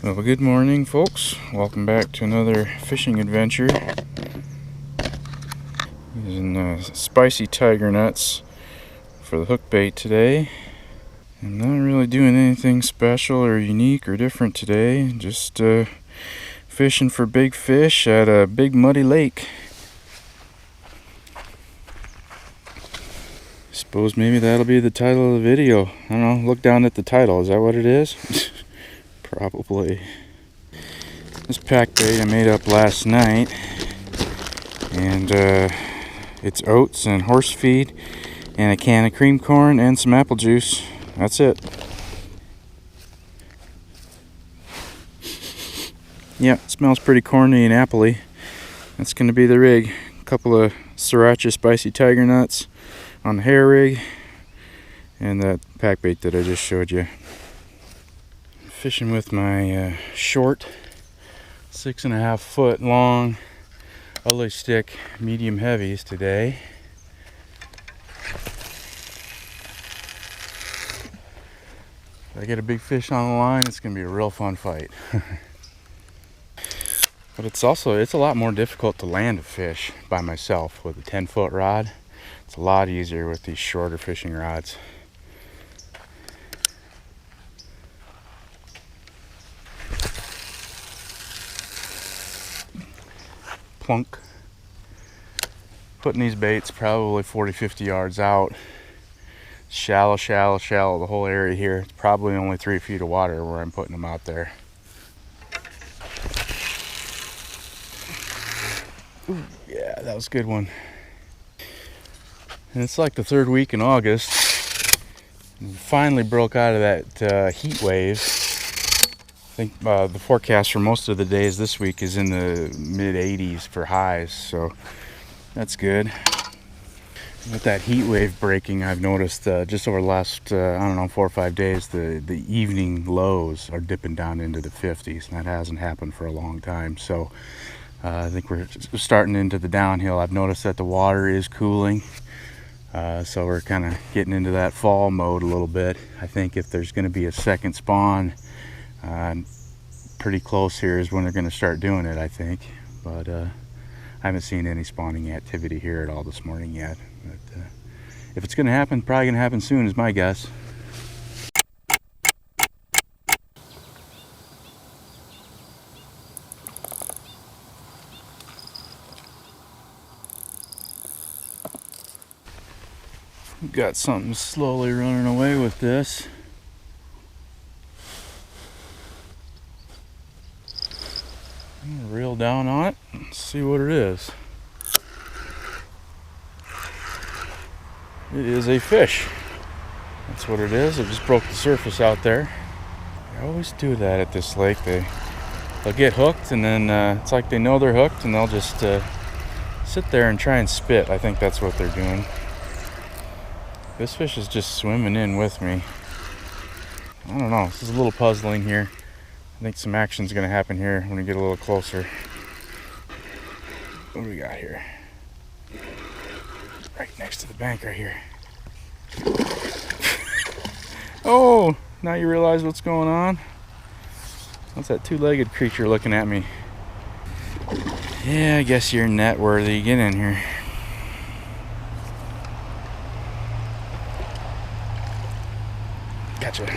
Well, good morning, folks. Welcome back to another fishing adventure. Using spicy tiger nuts for the hook bait today. I'm not really doing anything special or unique or different today. Just fishing for big fish at a big muddy lake. Suppose maybe that'll be the title of the video. I don't know. Look down at the title. Is that what it is? Probably. This pack bait I made up last night, and it's oats and horse feed and a can of cream corn and some apple juice. That's it. Yeah, it smells pretty corny and appley. That's going to be the rig. A couple of sriracha spicy tiger nuts on the hair rig and that pack bait that I just showed you. Fishing with my short 6.5 foot long ugly stick medium heavies today. If I get a big fish on the line, it's gonna be a real fun fight. But it's a lot more difficult to land a fish by myself with a 10-foot rod. It's a lot easier with these shorter fishing rods. Plunk. Putting these baits probably 40-50 yards out. Shallow, the whole area here. It's probably only 3 feet of water where I'm putting them out there. Ooh, yeah, that was a good one. And it's like the third week in August. We finally broke out of that heat wave. I think the forecast for most of the days this week is in the mid-80s for highs, so that's good. With that heat wave breaking, I've noticed just over the last, 4 or 5 days, the evening lows are dipping down into the 50s, and that hasn't happened for a long time. So I think we're starting into the downhill. I've noticed that the water is cooling, so we're kind of getting into that fall mode a little bit. I think if there's going to be a second spawn, pretty close here is when they're going to start doing it, I think. But I haven't seen any spawning activity here at all this morning yet. But if it's going to happen, probably going to happen soon is my guess. We've got something slowly running away with this. I'm gonna reel down on it and see what it is. It is a fish. That's what it is. It just broke the surface out there. They always do that at this lake. They'll get hooked, and then it's like they know they're hooked, and they'll just sit there and try and spit. I think that's what they're doing. This fish is just swimming in with me. I don't know. This is a little puzzling here. I think some action's going to happen here when we get a little closer. What do we got here? Right next to the bank right here. Oh, now you realize what's going on? What's that two-legged creature looking at me? Yeah, I guess you're net worthy. Get in here. Gotcha.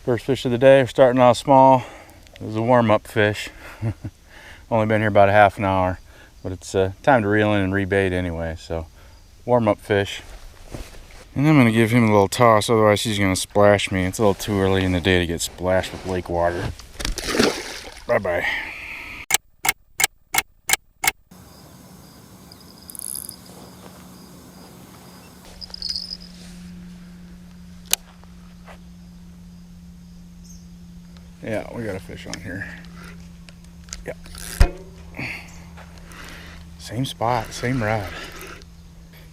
First fish of the day. We're starting off small. It was a warm-up fish. Only been here about a half an hour, but it's time to reel in and rebait anyway. So, warm-up fish. And I'm gonna give him a little toss, otherwise he's gonna splash me. It's a little too early in the day to get splashed with lake water. Bye-bye. Yeah, we got a fish on here. Yeah. Same spot, same rod.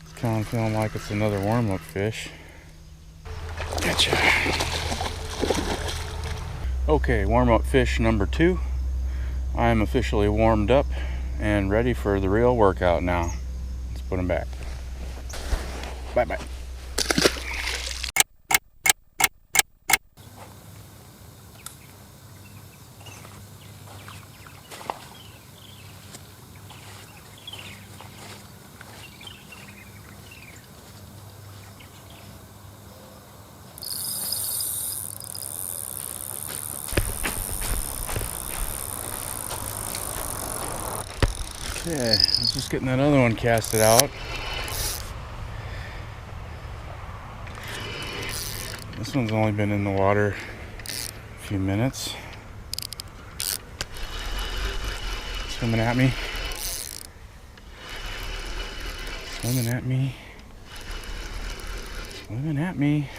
It's kind of feeling like it's another warm-up fish. Gotcha. Okay, warm-up fish number 2. I'm officially warmed up and ready for the real workout now. Let's put them back. Bye-bye. Okay, let's just getting that other one casted out. This one's only been in the water a few minutes. Swimming at me. Swimming at me. Swimming at me.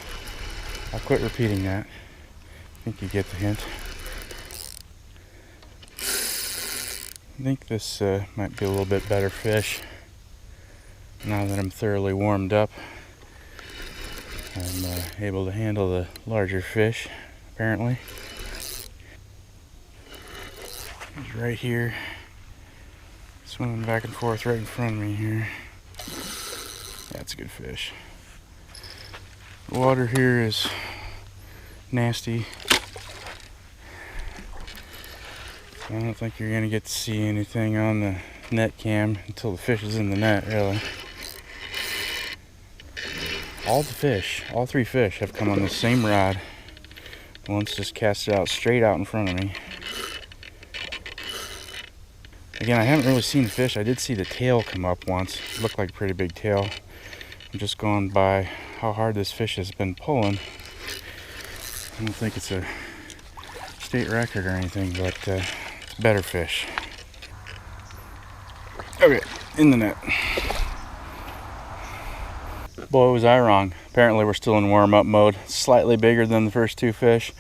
I'll quit repeating that. I think you get the hint. I think this might be a little bit better fish. Now that I'm thoroughly warmed up, I'm able to handle the larger fish, apparently. He's right here, swimming back and forth right in front of me here. That's a good fish. The water here is nasty. I don't think you're gonna get to see anything on the net cam until the fish is in the net, really. All three fish have come on the same rod. One's just cast it out straight out in front of me. Again, I haven't really seen the fish. I did see the tail come up once. It looked like a pretty big tail. I'm just going by how hard this fish has been pulling. I don't think it's a state record or anything, but better fish. Okay, in the net. Boy, was I wrong. Apparently we're still in warm-up mode. Slightly bigger than the first two fish,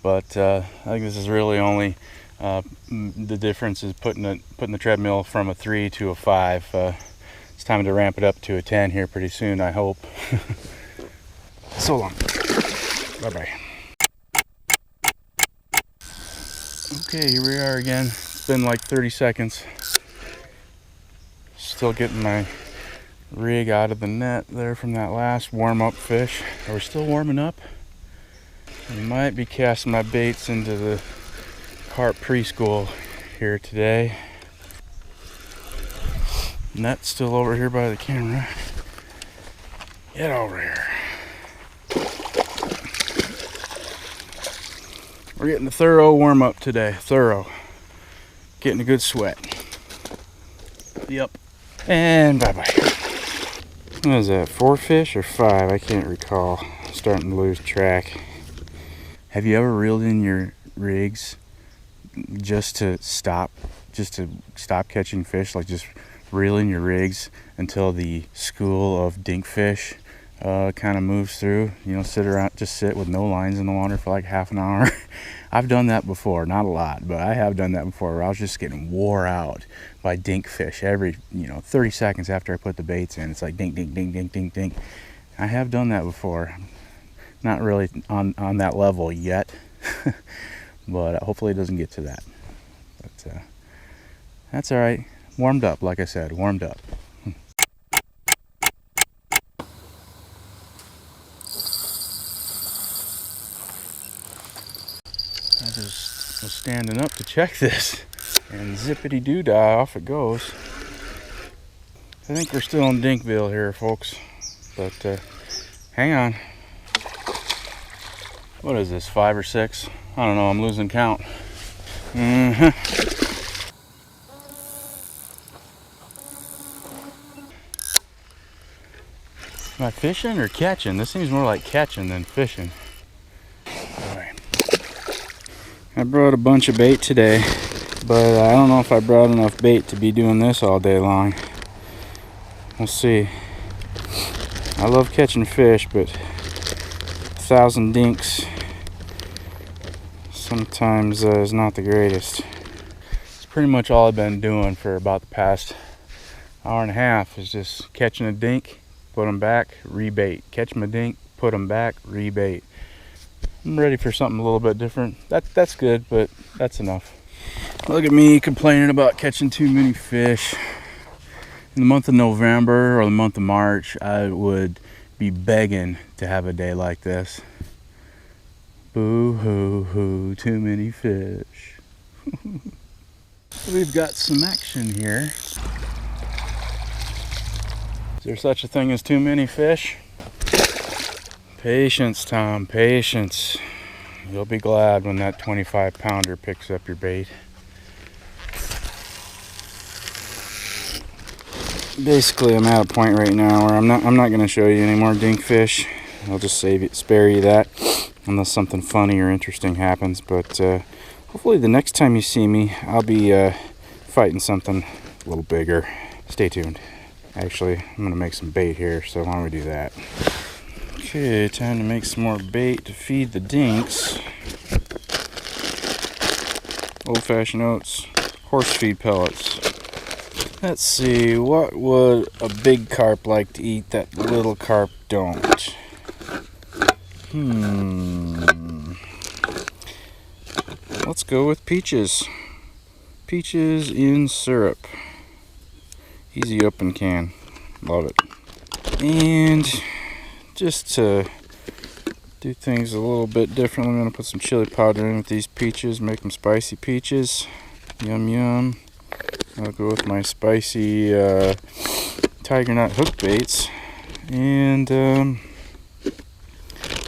but I think this is really only the difference is putting the treadmill from a 3 to a 5. It's time to ramp it up to a 10 here pretty soon, I hope. So long. Bye-bye. Okay, here we are again. It's been like 30 seconds. Still getting my rig out of the net there from that last warm-up fish. We're still warming up. I might be casting my baits into the Carp preschool here today. Net's still over here by the camera. Get over here. We're getting a thorough warm-up today. Thorough. Getting a good sweat. Yep. And bye-bye. What is that, 4 fish or 5? I can't recall. I'm starting to lose track. Have you ever reeled in your rigs just to stop catching fish? Like just reel in your rigs until the school of dinkfish kind of moves through. You know, sit with no lines in the water for like half an hour. I've done that before, not a lot, but I have done that before where I was just getting wore out by dinkfish every 30 seconds after I put the baits in. It's like dink, dink, dink, dink, dink, dink. I have done that before. Not really on that level yet, but hopefully it doesn't get to that. But that's all right. Warmed up, like I said, warmed up. I just was standing up to check this, and zippity-doo-dah, off it goes. I think we're still in Dinkville here, folks, but hang on. What is this, 5 or 6? I don't know, I'm losing count. Am I fishing or catching? This seems more like catching than fishing. Right. I brought a bunch of bait today, but I don't know if I brought enough bait to be doing this all day long. We'll see. I love catching fish, but 1,000 dinks sometimes is not the greatest. It's pretty much all I've been doing for about the past hour and a half is just catching a dink, put them back, rebait. Catch my dink, put them back, rebait. I'm ready for something a little bit different. That's good, but that's enough. Look at me complaining about catching too many fish. In the month of November or the month of March, I would be begging to have a day like this. Boo hoo hoo, too many fish. We've got some action here. Is there such a thing as too many fish? Patience, Tom, patience. You'll be glad when that 25-pounder picks up your bait. Basically, I'm at a point right now where I'm not going to show you any more dink fish. I'll just spare you that, unless something funny or interesting happens. But hopefully the next time you see me, I'll be fighting something a little bigger. Stay tuned. Actually, I'm going to make some bait here, so why don't we do that? Okay, time to make some more bait to feed the dinks. Old-fashioned oats, horse feed pellets. Let's see, what would a big carp like to eat that the little carp don't? Let's go with peaches. Peaches in syrup. Easy open can. Love it. And just to do things a little bit differently, I'm going to put some chili powder in with these peaches, make them spicy peaches. Yum yum. I'll go with my spicy tiger nut hook baits, and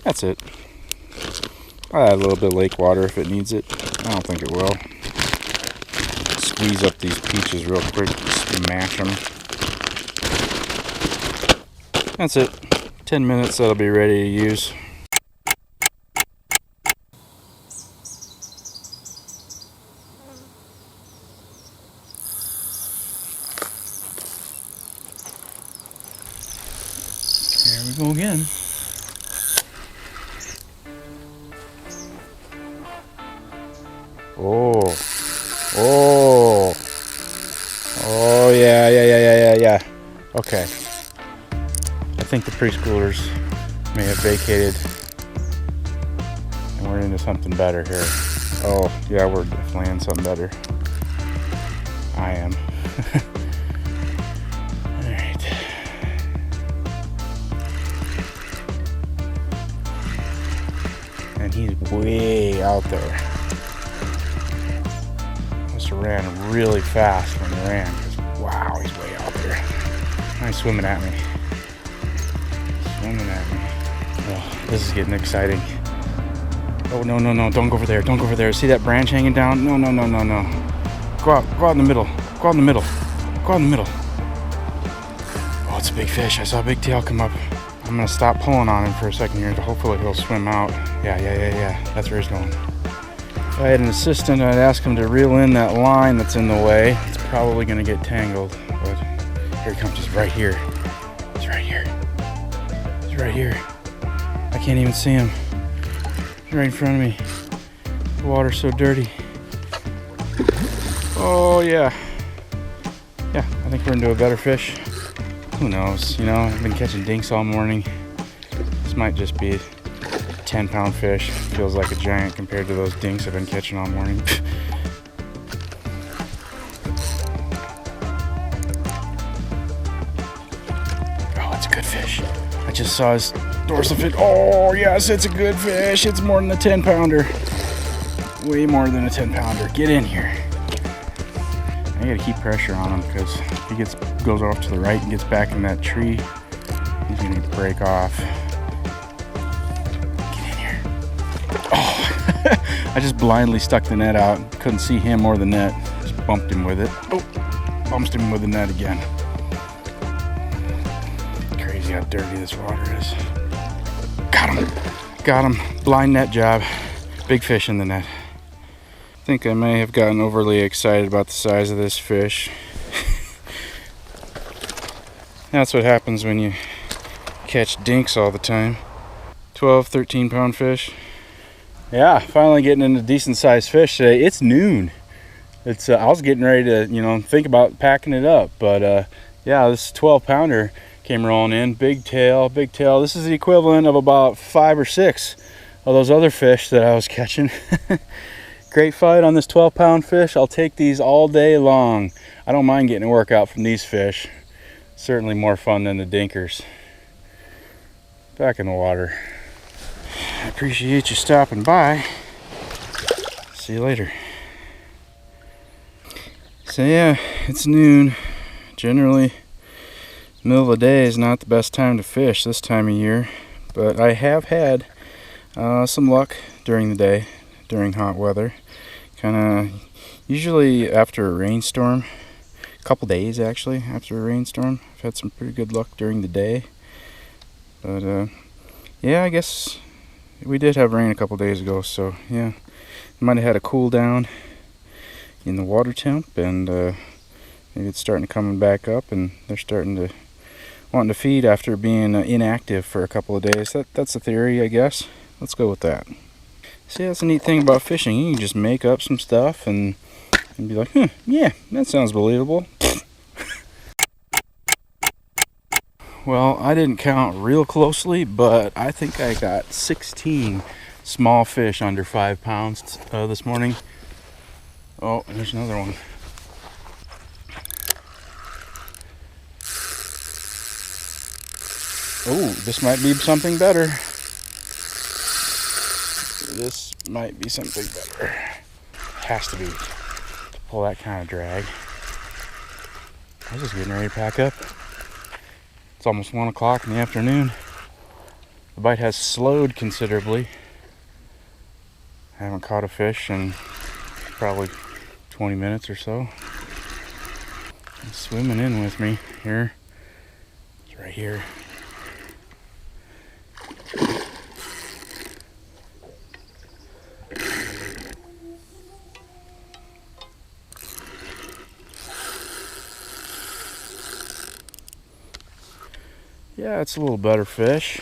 that's it. I'll add a little bit of lake water if it needs it. I don't think it will. Squeeze up these peaches real quick, smash them. That's it. 10 minutes, that'll be ready to use. There we go again. Oh, yeah. Okay. I think the preschoolers may have vacated and we're into something better here. Oh, yeah, we're definitely in something better. I am. Alright. And he's way out there. Must have ran really fast when he ran, because wow, he's way out there. Now he's swimming at me. Oh, this is getting exciting. Oh, no, don't go over there. Don't go over there. See that branch hanging down? No. Go out in the middle. Go out in the middle. Oh, it's a big fish. I saw a big tail come up. I'm going to stop pulling on him for a second here. Hopefully he'll swim out. Yeah. That's where he's going. If I had an assistant, I'd ask him to reel in that line that's in the way. It's probably going to get tangled. But here he comes. He's right here. He's right here. I can't even see him. He's right in front of me. The water's so dirty. Oh, yeah. Yeah, I think we're into a better fish. Who knows? You know, I've been catching dinks all morning. This might just be a 10-pound fish. Feels like a giant compared to those dinks I've been catching all morning. Oh, it's a good fish. I just saw his dorsal fin. Oh, yes, it's a good fish. It's more than a 10-pounder. Way more than a 10-pounder. Get in here. I gotta keep pressure on him because if he goes off to the right and gets back in that tree, he's gonna break off. Get in here. Oh, I just blindly stuck the net out. Couldn't see him or the net. Just bumped him with it. Oh, bumped him with the net again. Crazy how dirty this water is. Got him. Blind net job. Big fish in the net. I think I may have gotten overly excited about the size of this fish. That's what happens when you catch dinks all the time. 12, 13-pound fish. Yeah, finally getting into decent sized fish today. It's noon. I was getting ready to, think about packing it up, but yeah, this 12-pounder came rolling in. Big tail. This is the equivalent of about 5 or 6 of those other fish that I was catching. Great fight on this 12-pound fish. I'll take these all day long. I don't mind getting a workout from these fish. Certainly more fun than the dinkers. Back in the water. I appreciate you stopping by. See you later. So yeah, it's noon. Generally, middle of the day is not the best time to fish this time of year, but I have had some luck during the day, during hot weather. Kind of usually after a rainstorm, a couple days actually after a rainstorm. I've had some pretty good luck during the day. But yeah, I guess we did have rain a couple days ago, so yeah, might have had a cool down in the water temp, and maybe it's starting to come back up, and they're wanting to feed after being inactive for a couple of days. That's a theory, I guess. Let's go with that. See, that's the neat thing about fishing. You can just make up some stuff and be like, yeah, that sounds believable. Well, I didn't count real closely, but I think I got 16 small fish under 5 pounds this morning. Oh, there's another one. Oh, this might be something better. This might be something better. Has to be, to pull that kind of drag. I was just getting ready to pack up. It's almost 1 o'clock in the afternoon. The bite has slowed considerably. I haven't caught a fish in probably 20 minutes or so. He's swimming in with me here. He's right here. Yeah, it's a little better fish.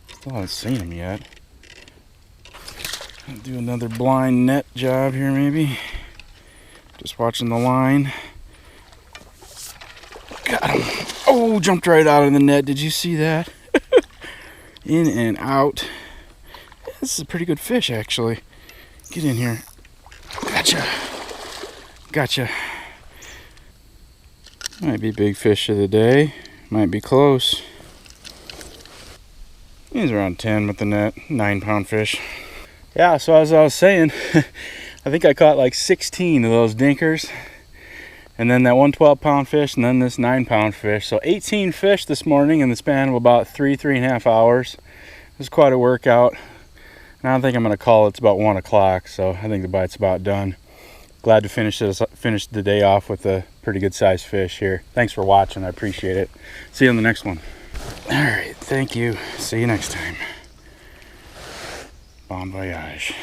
Still haven't seen him yet. I'll do another blind net job here maybe. Just watching the line. Got him. Oh, jumped right out of the net. Did you see that? In and out. This is a pretty good fish actually. Get in here. Gotcha. Gotcha. Might be big fish of the day. Might be close. He's around 10 with the net. 9-pound fish. Yeah, so as I was saying, I think I caught like 16 of those dinkers. And then that 1 12-pound fish, and then this 9-pound fish. So 18 fish this morning in the span of about 3.5 hours. It was quite a workout. And I think I'm going to call it. It's about 1 o'clock, so I think the bite's about done. Glad to finish the day off with a pretty good sized fish here. Thanks for watching. I appreciate it. See you on the next one. All right. Thank you. See you next time. Bon voyage.